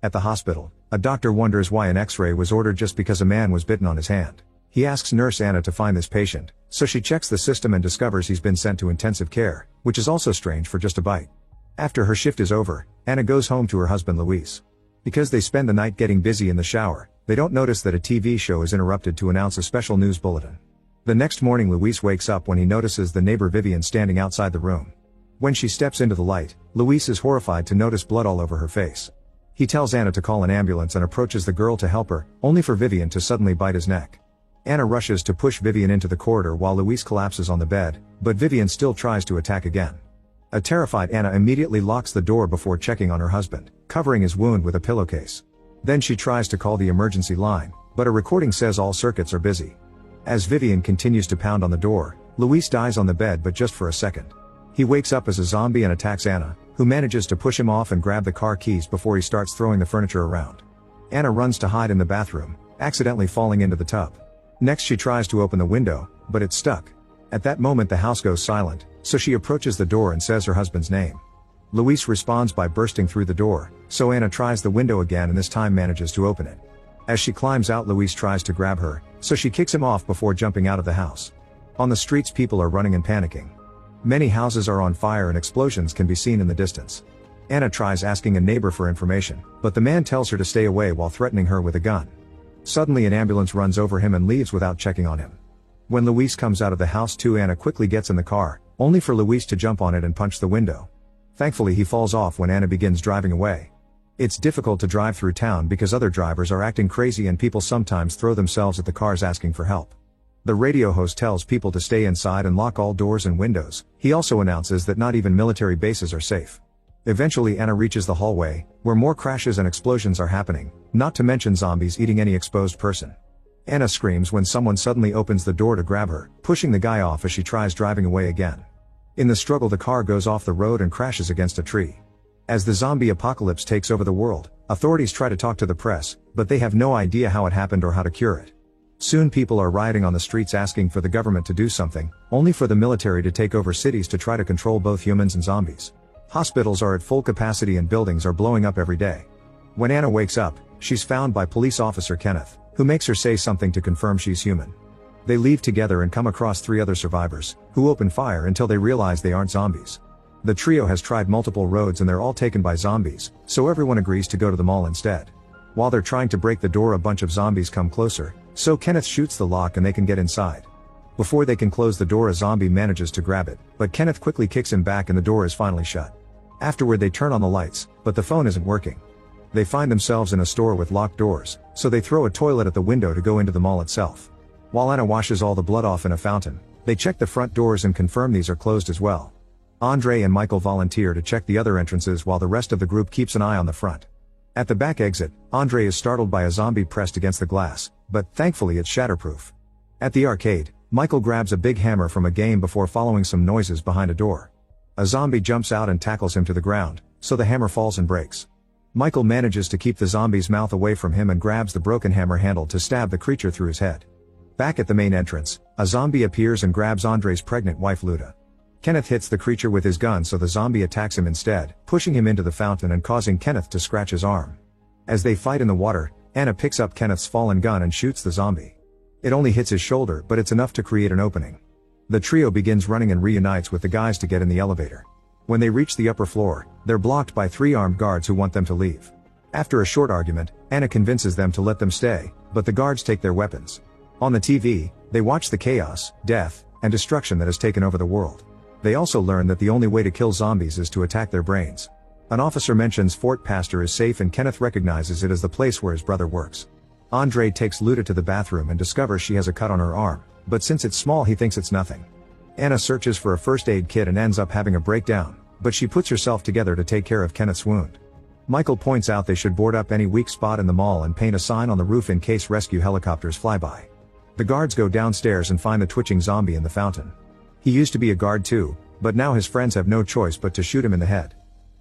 At the hospital, a doctor wonders why an X-ray was ordered just because a man was bitten on his hand. He asks nurse Anna to find this patient, so she checks the system and discovers he's been sent to intensive care, which is also strange for just a bite. After her shift is over, Anna goes home to her husband Luis. Because they spend the night getting busy in the shower, they don't notice that a TV show is interrupted to announce a special news bulletin. The next morning Luis wakes up when he notices the neighbor Vivian standing outside the room. When she steps into the light, Luis is horrified to notice blood all over her face. He tells Anna to call an ambulance and approaches the girl to help her, only for Vivian to suddenly bite his neck. Anna rushes to push Vivian into the corridor while Luis collapses on the bed, but Vivian still tries to attack again. A terrified Anna immediately locks the door before checking on her husband, covering his wound with a pillowcase. Then she tries to call the emergency line, but a recording says all circuits are busy. As Vivian continues to pound on the door, Luis dies on the bed but just for a second. He wakes up as a zombie and attacks Anna, who manages to push him off and grab the car keys before he starts throwing the furniture around. Anna runs to hide in the bathroom, accidentally falling into the tub. Next she tries to open the window, but it's stuck. At that moment the house goes silent, so she approaches the door and says her husband's name. Luis responds by bursting through the door, so Anna tries the window again and this time manages to open it. As she climbs out Luis tries to grab her, so she kicks him off before jumping out of the house. On the streets people are running and panicking. Many houses are on fire and explosions can be seen in the distance. Anna tries asking a neighbor for information, but the man tells her to stay away while threatening her with a gun. Suddenly an ambulance runs over him and leaves without checking on him. When Luis comes out of the house too, Anna quickly gets in the car, only for Luis to jump on it and punch the window. Thankfully he falls off when Anna begins driving away. It's difficult to drive through town because other drivers are acting crazy and people sometimes throw themselves at the cars asking for help. The radio host tells people to stay inside and lock all doors and windows. He also announces that not even military bases are safe. Eventually Anna reaches the hallway, where more crashes and explosions are happening, not to mention zombies eating any exposed person. Anna screams when someone suddenly opens the door to grab her, pushing the guy off as she tries driving away again. In the struggle the car goes off the road and crashes against a tree. As the zombie apocalypse takes over the world, authorities try to talk to the press, but they have no idea how it happened or how to cure it. Soon people are rioting on the streets asking for the government to do something, only for the military to take over cities to try to control both humans and zombies. Hospitals are at full capacity and buildings are blowing up every day. When Anna wakes up, she's found by police officer Kenneth, who makes her say something to confirm she's human. They leave together and come across 3 other survivors, who open fire until they realize they aren't zombies. The trio has tried multiple roads and they're all taken by zombies, so everyone agrees to go to the mall instead. While they're trying to break the door, a bunch of zombies come closer, so Kenneth shoots the lock and they can get inside. Before they can close the door, a zombie manages to grab it, but Kenneth quickly kicks him back and the door is finally shut. Afterward they turn on the lights, but the phone isn't working. They find themselves in a store with locked doors, so they throw a toilet at the window to go into the mall itself. While Anna washes all the blood off in a fountain, they check the front doors and confirm these are closed as well. Andre and Michael volunteer to check the other entrances while the rest of the group keeps an eye on the front. At the back exit, Andre is startled by a zombie pressed against the glass, but thankfully it's shatterproof. At the arcade, Michael grabs a big hammer from a game before following some noises behind a door. A zombie jumps out and tackles him to the ground, so the hammer falls and breaks. Michael manages to keep the zombie's mouth away from him and grabs the broken hammer handle to stab the creature through his head. Back at the main entrance, a zombie appears and grabs Andre's pregnant wife Luda. Kenneth hits the creature with his gun, so the zombie attacks him instead, pushing him into the fountain and causing Kenneth to scratch his arm. As they fight in the water, Anna picks up Kenneth's fallen gun and shoots the zombie. It only hits his shoulder, but it's enough to create an opening. The trio begins running and reunites with the guys to get in the elevator. When they reach the upper floor, they're blocked by 3 armed guards who want them to leave. After a short argument, Anna convinces them to let them stay, but the guards take their weapons. On the TV, they watch the chaos, death, and destruction that has taken over the world. They also learn that the only way to kill zombies is to attack their brains. An officer mentions Fort Pastor is safe and Kenneth recognizes it as the place where his brother works. Andre takes Luda to the bathroom and discovers she has a cut on her arm, but since it's small he thinks it's nothing. Anna searches for a first aid kit and ends up having a breakdown, but she puts herself together to take care of Kenneth's wound. Michael points out they should board up any weak spot in the mall and paint a sign on the roof in case rescue helicopters fly by. The guards go downstairs and find the twitching zombie in the fountain. He used to be a guard too, but now his friends have no choice but to shoot him in the head.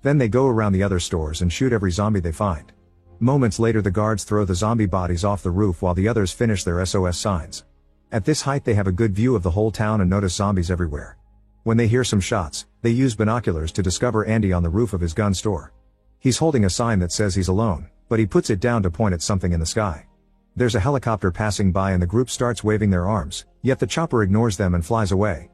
Then they go around the other stores and shoot every zombie they find. Moments later the guards throw the zombie bodies off the roof while the others finish their SOS signs. At this height they have a good view of the whole town and notice zombies everywhere. When they hear some shots, they use binoculars to discover Andy on the roof of his gun store. He's holding a sign that says he's alone, but he puts it down to point at something in the sky. There's a helicopter passing by and the group starts waving their arms, yet the chopper ignores them and flies away.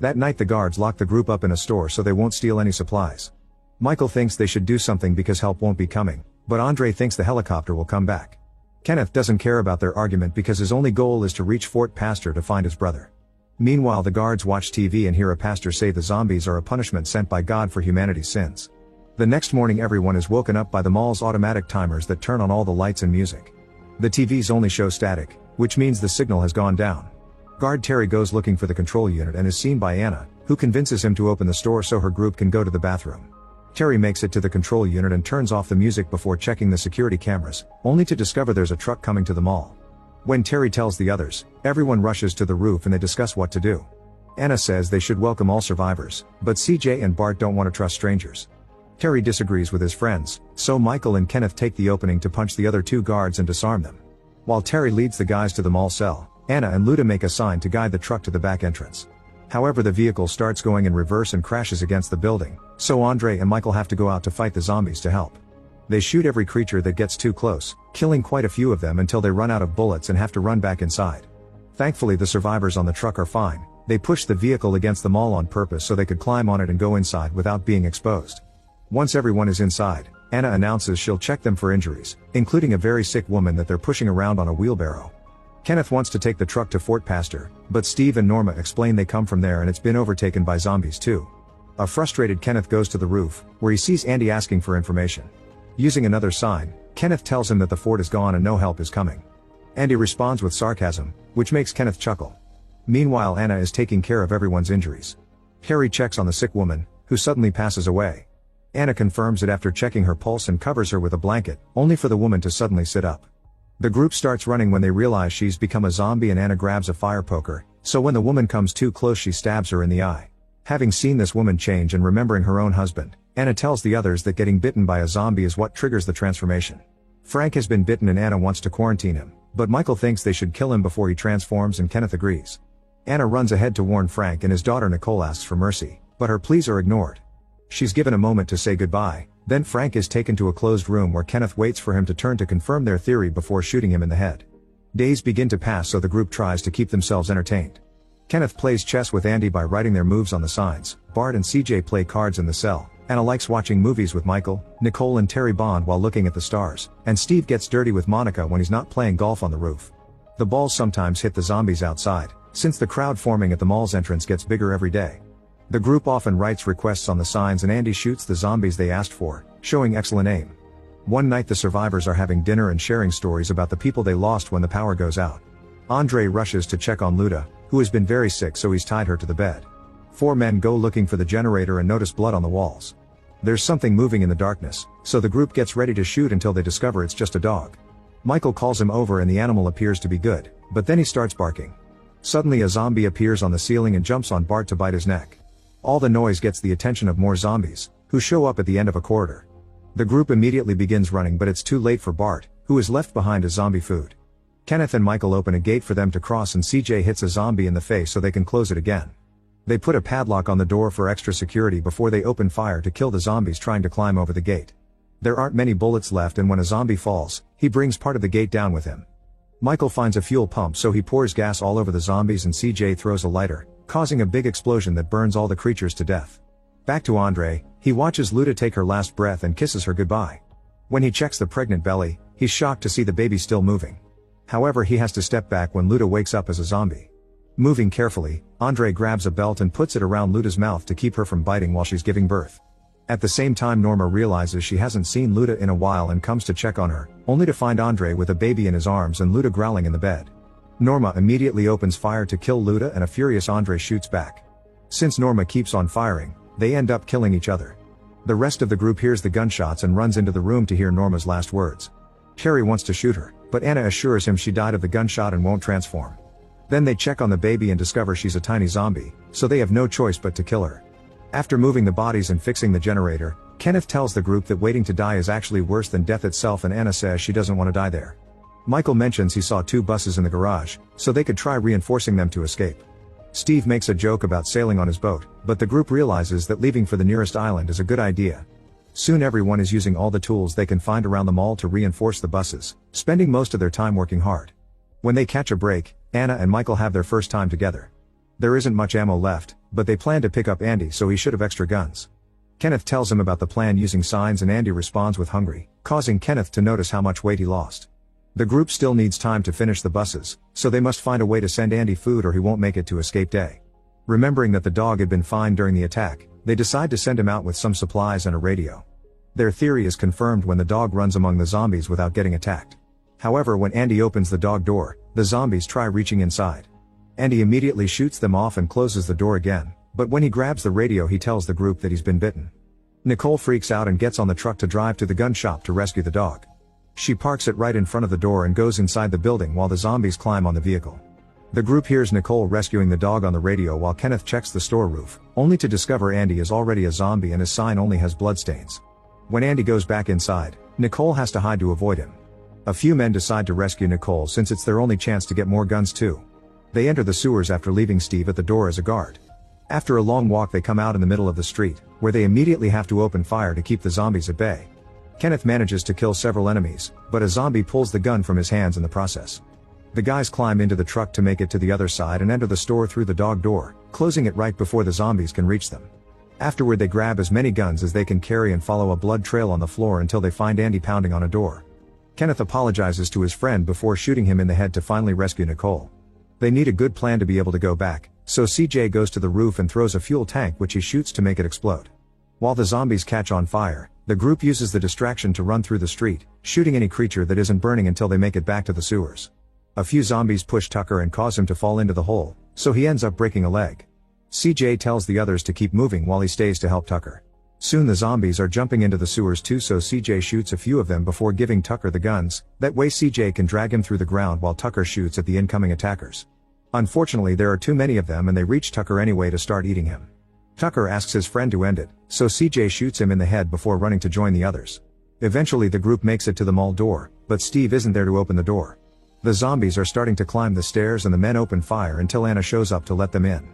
That night the guards lock the group up in a store so they won't steal any supplies. Michael thinks they should do something because help won't be coming, but Andre thinks the helicopter will come back. Kenneth doesn't care about their argument because his only goal is to reach Fort Pastor to find his brother. Meanwhile, the guards watch TV and hear a pastor say the zombies are a punishment sent by God for humanity's sins. The next morning everyone is woken up by the mall's automatic timers that turn on all the lights and music. The TVs only show static, which means the signal has gone down. Guard Terry goes looking for the control unit and is seen by Anna, who convinces him to open the store so her group can go to the bathroom. Terry makes it to the control unit and turns off the music before checking the security cameras, only to discover there's a truck coming to the mall. When Terry tells the others, everyone rushes to the roof and they discuss what to do. Anna says they should welcome all survivors, but CJ and Bart don't want to trust strangers. Terry disagrees with his friends, so Michael and Kenneth take the opening to punch the other two guards and disarm them. While Terry leads the guys to the mall cell, Anna and Luda make a sign to guide the truck to the back entrance. However, the vehicle starts going in reverse and crashes against the building, so Andre and Michael have to go out to fight the zombies to help. They shoot every creature that gets too close, killing quite a few of them until they run out of bullets and have to run back inside. Thankfully, the survivors on the truck are fine. They push the vehicle against the mall on purpose so they could climb on it and go inside without being exposed. Once everyone is inside, Anna announces she'll check them for injuries, including a very sick woman that they're pushing around on a wheelbarrow. Kenneth wants to take the truck to Fort Pastor, but Steve and Norma explain they come from there and it's been overtaken by zombies too. A frustrated Kenneth goes to the roof, where he sees Andy asking for information. Using another sign, Kenneth tells him that the fort is gone and no help is coming. Andy responds with sarcasm, which makes Kenneth chuckle. Meanwhile, Anna is taking care of everyone's injuries. Harry checks on the sick woman, who suddenly passes away. Anna confirms it after checking her pulse and covers her with a blanket, only for the woman to suddenly sit up. The group starts running when they realize she's become a zombie and Anna grabs a fire poker, so when the woman comes too close she stabs her in the eye. Having seen this woman change and remembering her own husband, Anna tells the others that getting bitten by a zombie is what triggers the transformation. Frank has been bitten and Anna wants to quarantine him, but Michael thinks they should kill him before he transforms and Kenneth agrees. Anna runs ahead to warn Frank and his daughter Nicole asks for mercy, but her pleas are ignored. She's given a moment to say goodbye, then Frank is taken to a closed room where Kenneth waits for him to turn to confirm their theory before shooting him in the head. Days begin to pass so the group tries to keep themselves entertained. Kenneth plays chess with Andy by writing their moves on the signs, Bart and CJ play cards in the cell, Anna likes watching movies with Michael, Nicole and Terry bond while looking at the stars, and Steve gets dirty with Monica when he's not playing golf on the roof. The balls sometimes hit the zombies outside, since the crowd forming at the mall's entrance gets bigger every day. The group often writes requests on the signs and Andy shoots the zombies they asked for, showing excellent aim. One night the survivors are having dinner and sharing stories about the people they lost when the power goes out. Andre rushes to check on Luda, who has been very sick, so he's tied her to the bed. 4 men go looking for the generator and notice blood on the walls. There's something moving in the darkness, so the group gets ready to shoot until they discover it's just a dog. Michael calls him over and the animal appears to be good, but then he starts barking. Suddenly a zombie appears on the ceiling and jumps on Bart to bite his neck. All the noise gets the attention of more zombies, who show up at the end of a corridor. The group immediately begins running, but it's too late for Bart, who is left behind as zombie food. Kenneth and Michael open a gate for them to cross and CJ hits a zombie in the face so they can close it again. They put a padlock on the door for extra security before they open fire to kill the zombies trying to climb over the gate. There aren't many bullets left, and when a zombie falls, he brings part of the gate down with him. Michael finds a fuel pump, so he pours gas all over the zombies and CJ throws a lighter, causing a big explosion that burns all the creatures to death. Back to Andre, he watches Luda take her last breath and kisses her goodbye. When he checks the pregnant belly, he's shocked to see the baby still moving. However, he has to step back when Luda wakes up as a zombie. Moving carefully, Andre grabs a belt and puts it around Luda's mouth to keep her from biting while she's giving birth. At the same time, Norma realizes she hasn't seen Luda in a while and comes to check on her, only to find Andre with a baby in his arms and Luda growling in the bed. Norma immediately opens fire to kill Luda and a furious Andre shoots back. Since Norma keeps on firing, they end up killing each other. The rest of the group hears the gunshots and runs into the room to hear Norma's last words. Terry wants to shoot her, but Anna assures him she died of the gunshot and won't transform. Then they check on the baby and discover she's a tiny zombie, so they have no choice but to kill her. After moving the bodies and fixing the generator, Kenneth tells the group that waiting to die is actually worse than death itself, and Anna says she doesn't want to die there. Michael mentions he saw 2 buses in the garage, so they could try reinforcing them to escape. Steve makes a joke about sailing on his boat, but the group realizes that leaving for the nearest island is a good idea. Soon everyone is using all the tools they can find around the mall to reinforce the buses, spending most of their time working hard. When they catch a break, Anna and Michael have their first time together. There isn't much ammo left, but they plan to pick up Andy, so he should have extra guns. Kenneth tells him about the plan using signs and Andy responds with hungry, causing Kenneth to notice how much weight he lost. The group still needs time to finish the buses, so they must find a way to send Andy food or he won't make it to escape day. Remembering that the dog had been fined during the attack, they decide to send him out with some supplies and a radio. Their theory is confirmed when the dog runs among the zombies without getting attacked. However, when Andy opens the dog door, the zombies try reaching inside. Andy immediately shoots them off and closes the door again, but when he grabs the radio he tells the group that he's been bitten. Nicole freaks out and gets on the truck to drive to the gun shop to rescue the dog. She parks it right in front of the door and goes inside the building while the zombies climb on the vehicle. The group hears Nicole rescuing the dog on the radio while Kenneth checks the store roof, only to discover Andy is already a zombie and his sign only has bloodstains. When Andy goes back inside, Nicole has to hide to avoid him. A few men decide to rescue Nicole since it's their only chance to get more guns too. They enter the sewers after leaving Steve at the door as a guard. After a long walk they come out in the middle of the street, where they immediately have to open fire to keep the zombies at bay. Kenneth manages to kill several enemies, but a zombie pulls the gun from his hands in the process. The guys climb into the truck to make it to the other side and enter the store through the dog door, closing it right before the zombies can reach them. Afterward they grab as many guns as they can carry and follow a blood trail on the floor until they find Andy pounding on a door. Kenneth apologizes to his friend before shooting him in the head to finally rescue Nicole. They need a good plan to be able to go back, so CJ goes to the roof and throws a fuel tank which he shoots to make it explode. While the zombies catch on fire, the group uses the distraction to run through the street, shooting any creature that isn't burning until they make it back to the sewers. A few zombies push Tucker and cause him to fall into the hole, so he ends up breaking a leg. CJ tells the others to keep moving while he stays to help Tucker. Soon the zombies are jumping into the sewers too, so CJ shoots a few of them before giving Tucker the guns, that way CJ can drag him through the ground while Tucker shoots at the incoming attackers. Unfortunately there are too many of them and they reach Tucker anyway to start eating him. Tucker asks his friend to end it, so CJ shoots him in the head before running to join the others. Eventually the group makes it to the mall door, but Steve isn't there to open the door. The zombies are starting to climb the stairs and the men open fire until Anna shows up to let them in.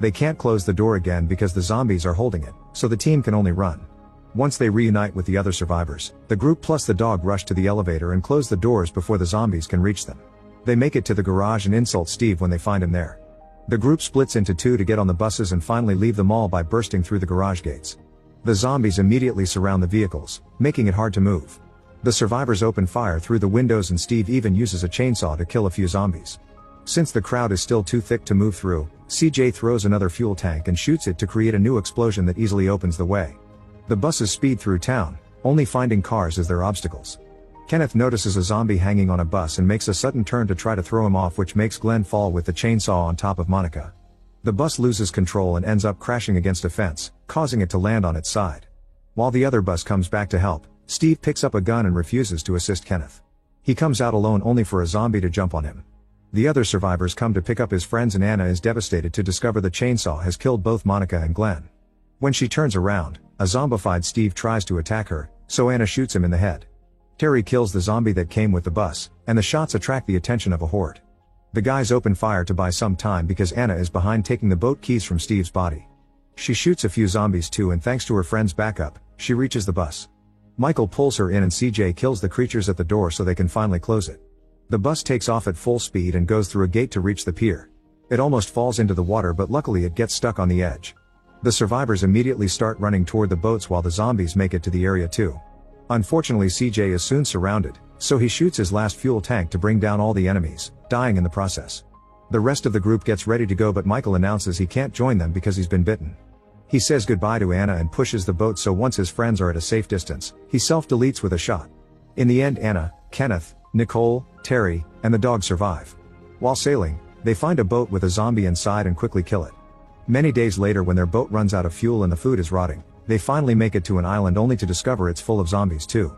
They can't close the door again because the zombies are holding it, so the team can only run. Once they reunite with the other survivors, the group plus the dog rush to the elevator and close the doors before the zombies can reach them. They make it to the garage and insult Steve when they find him there. The group splits into two to get on the buses and finally leave the mall by bursting through the garage gates. The zombies immediately surround the vehicles, making it hard to move. The survivors open fire through the windows and Steve even uses a chainsaw to kill a few zombies. Since the crowd is still too thick to move through, CJ throws another fuel tank and shoots it to create a new explosion that easily opens the way. The buses speed through town, only finding cars as their obstacles. Kenneth notices a zombie hanging on a bus and makes a sudden turn to try to throw him off, which makes Glenn fall with the chainsaw on top of Monica. The bus loses control and ends up crashing against a fence, causing it to land on its side. While the other bus comes back to help, Steve picks up a gun and refuses to assist Kenneth. He comes out alone only for a zombie to jump on him. The other survivors come to pick up his friends and Anna is devastated to discover the chainsaw has killed both Monica and Glenn. When she turns around, a zombified Steve tries to attack her, so Anna shoots him in the head. Terry kills the zombie that came with the bus, and the shots attract the attention of a horde. The guys open fire to buy some time because Anna is behind taking the boat keys from Steve's body. She shoots a few zombies too, and thanks to her friend's backup, she reaches the bus. Michael pulls her in and CJ kills the creatures at the door so they can finally close it. The bus takes off at full speed and goes through a gate to reach the pier. It almost falls into the water, but luckily it gets stuck on the edge. The survivors immediately start running toward the boats while the zombies make it to the area too. Unfortunately CJ is soon surrounded, so he shoots his last fuel tank to bring down all the enemies, dying in the process. The rest of the group gets ready to go, but Michael announces he can't join them because he's been bitten. He says goodbye to Anna and pushes the boat, so once his friends are at a safe distance, he self-deletes with a shot. In the end, Anna, Kenneth, Nicole, Terry, and the dog survive. While sailing, they find a boat with a zombie inside and quickly kill it. Many days later, when their boat runs out of fuel and the food is rotting, they finally make it to an island only to discover it's full of zombies too.